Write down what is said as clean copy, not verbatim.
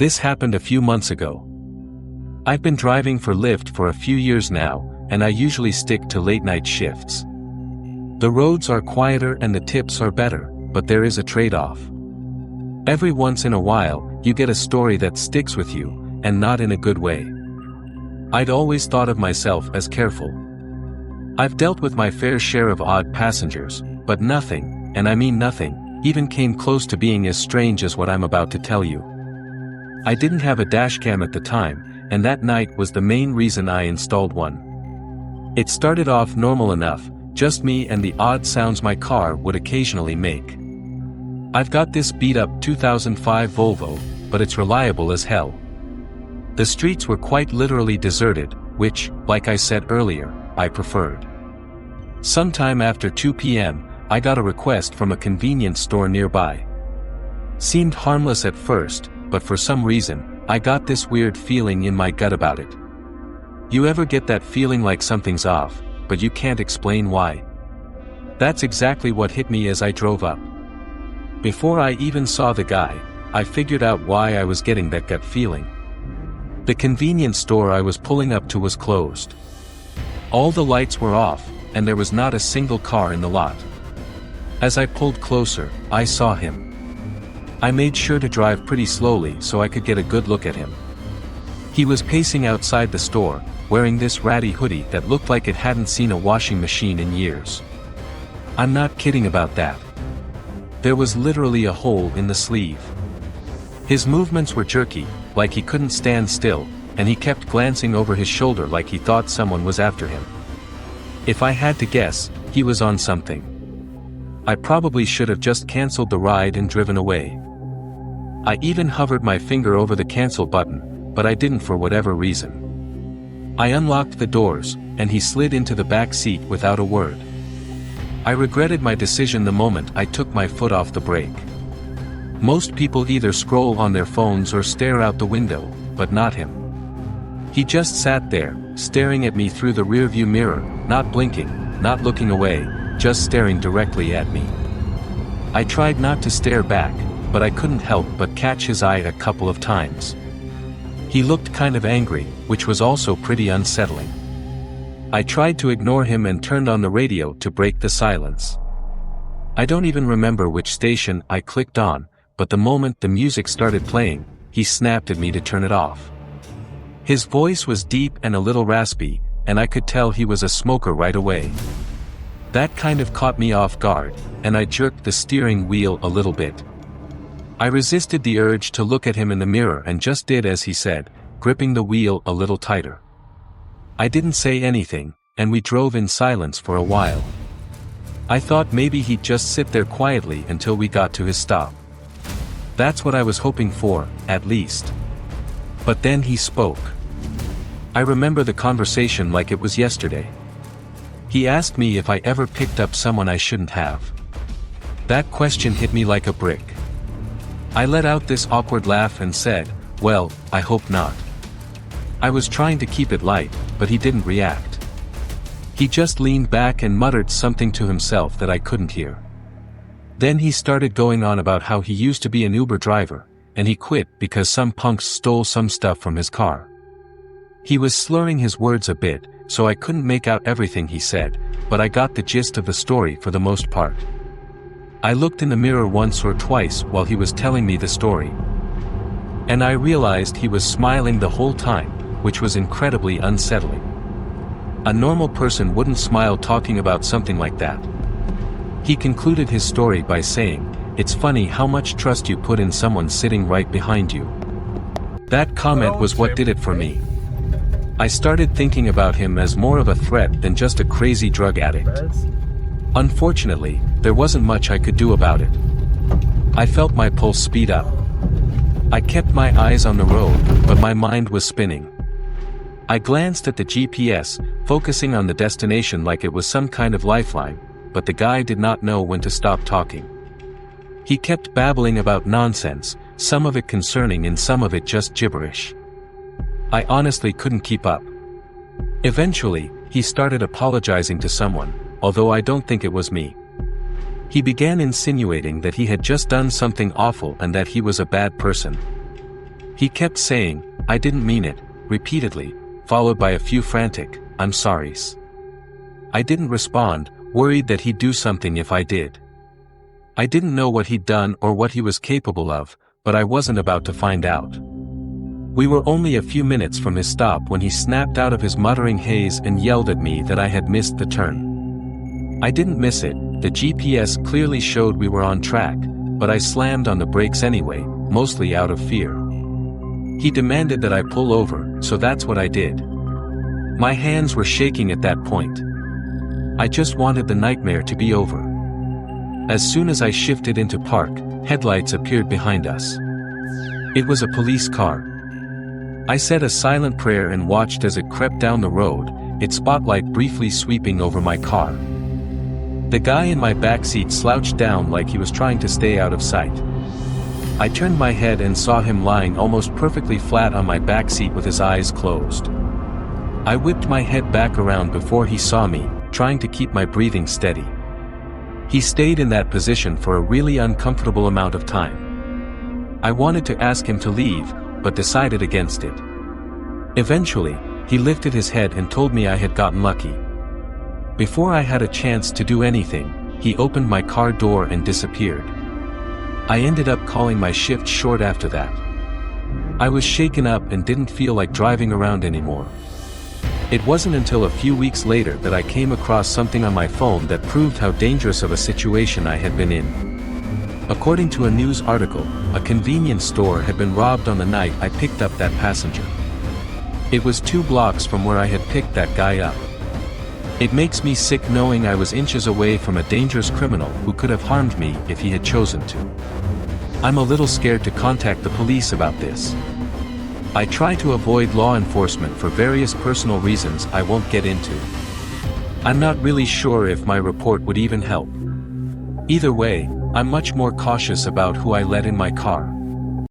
This happened a few months ago. I've been driving for Lyft for a few years now, and I usually stick to late-night shifts. The roads are quieter and the tips are better, but there is a trade-off. Every once in a while, you get a story that sticks with you, and not in a good way. I'd always thought of myself as careful. I've dealt with my fair share of odd passengers, but nothing, and I mean nothing, even came close to being as strange as what I'm about to tell you. I didn't have a dashcam at the time, and that night was the main reason I installed one. It started off normal enough, just me and the odd sounds my car would occasionally make. I've got this beat-up 2005 Volvo, but it's reliable as hell. The streets were quite literally deserted, which, like I said earlier, I preferred. Sometime after 2 p.m., I got a request from a convenience store nearby. Seemed harmless at first, but for some reason, I got this weird feeling in my gut about it. You ever get that feeling like something's off, but you can't explain why? That's exactly what hit me as I drove up. Before I even saw the guy, I figured out why I was getting that gut feeling. The convenience store I was pulling up to was closed. All the lights were off, and there was not a single car in the lot. As I pulled closer, I saw him. I made sure to drive pretty slowly so I could get a good look at him. He was pacing outside the store, wearing this ratty hoodie that looked like it hadn't seen a washing machine in years. I'm not kidding about that. There was literally a hole in the sleeve. His movements were jerky, like he couldn't stand still, and he kept glancing over his shoulder like he thought someone was after him. If I had to guess, he was on something. I probably should have just canceled the ride and driven away. I even hovered my finger over the cancel button, but I didn't for whatever reason. I unlocked the doors, and he slid into the back seat without a word. I regretted my decision the moment I took my foot off the brake. Most people either scroll on their phones or stare out the window, but not him. He just sat there, staring at me through the rearview mirror, not blinking, not looking away, just staring directly at me. I tried not to stare back, but I couldn't help but catch his eye a couple of times. He looked kind of angry, which was also pretty unsettling. I tried to ignore him and turned on the radio to break the silence. I don't even remember which station I clicked on, but the moment the music started playing, he snapped at me to turn it off. His voice was deep and a little raspy, and I could tell he was a smoker right away. That kind of caught me off guard, and I jerked the steering wheel a little bit. I resisted the urge to look at him in the mirror and just did as he said, gripping the wheel a little tighter. I didn't say anything, and we drove in silence for a while. I thought maybe he'd just sit there quietly until we got to his stop. That's what I was hoping for, at least. But then he spoke. I remember the conversation like it was yesterday. He asked me if I ever picked up someone I shouldn't have. That question hit me like a brick. I let out this awkward laugh and said, "Well, I hope not." I was trying to keep it light, but he didn't react. He just leaned back and muttered something to himself that I couldn't hear. Then he started going on about how he used to be an Uber driver, and he quit because some punks stole some stuff from his car. He was slurring his words a bit, so I couldn't make out everything he said, but I got the gist of the story for the most part. I looked in the mirror once or twice while he was telling me the story. And I realized he was smiling the whole time, which was incredibly unsettling. A normal person wouldn't smile talking about something like that. He concluded his story by saying, "It's funny how much trust you put in someone sitting right behind you." That comment was what did it for me. I started thinking about him as more of a threat than just a crazy drug addict. Unfortunately, there wasn't much I could do about it. I felt my pulse speed up. I kept my eyes on the road, but my mind was spinning. I glanced at the GPS, focusing on the destination like it was some kind of lifeline, but the guy did not know when to stop talking. He kept babbling about nonsense, some of it concerning and some of it just gibberish. I honestly couldn't keep up. Eventually, he started apologizing to someone, although I don't think it was me. He began insinuating that he had just done something awful and that he was a bad person. He kept saying, "I didn't mean it," repeatedly, followed by a few frantic, "I'm sorries." I didn't respond, worried that he'd do something if I did. I didn't know what he'd done or what he was capable of, but I wasn't about to find out. We were only a few minutes from his stop when he snapped out of his muttering haze and yelled at me that I had missed the turn. I didn't miss it, the GPS clearly showed we were on track, but I slammed on the brakes anyway, mostly out of fear. He demanded that I pull over, so that's what I did. My hands were shaking at that point. I just wanted the nightmare to be over. As soon as I shifted into park, headlights appeared behind us. It was a police car. I said a silent prayer and watched as it crept down the road, its spotlight briefly sweeping over my car. The guy in my backseat slouched down like he was trying to stay out of sight. I turned my head and saw him lying almost perfectly flat on my backseat with his eyes closed. I whipped my head back around before he saw me, trying to keep my breathing steady. He stayed in that position for a really uncomfortable amount of time. I wanted to ask him to leave, but decided against it. Eventually, he lifted his head and told me I had gotten lucky. Before I had a chance to do anything, he opened my car door and disappeared. I ended up calling my shift short after that. I was shaken up and didn't feel like driving around anymore. It wasn't until a few weeks later that I came across something on my phone that proved how dangerous of a situation I had been in. According to a news article, a convenience store had been robbed on the night I picked up that passenger. It was 2 blocks from where I had picked that guy up. It makes me sick knowing I was inches away from a dangerous criminal who could have harmed me if he had chosen to. I'm a little scared to contact the police about this. I try to avoid law enforcement for various personal reasons I won't get into. I'm not really sure if my report would even help. Either way, I'm much more cautious about who I let in my car.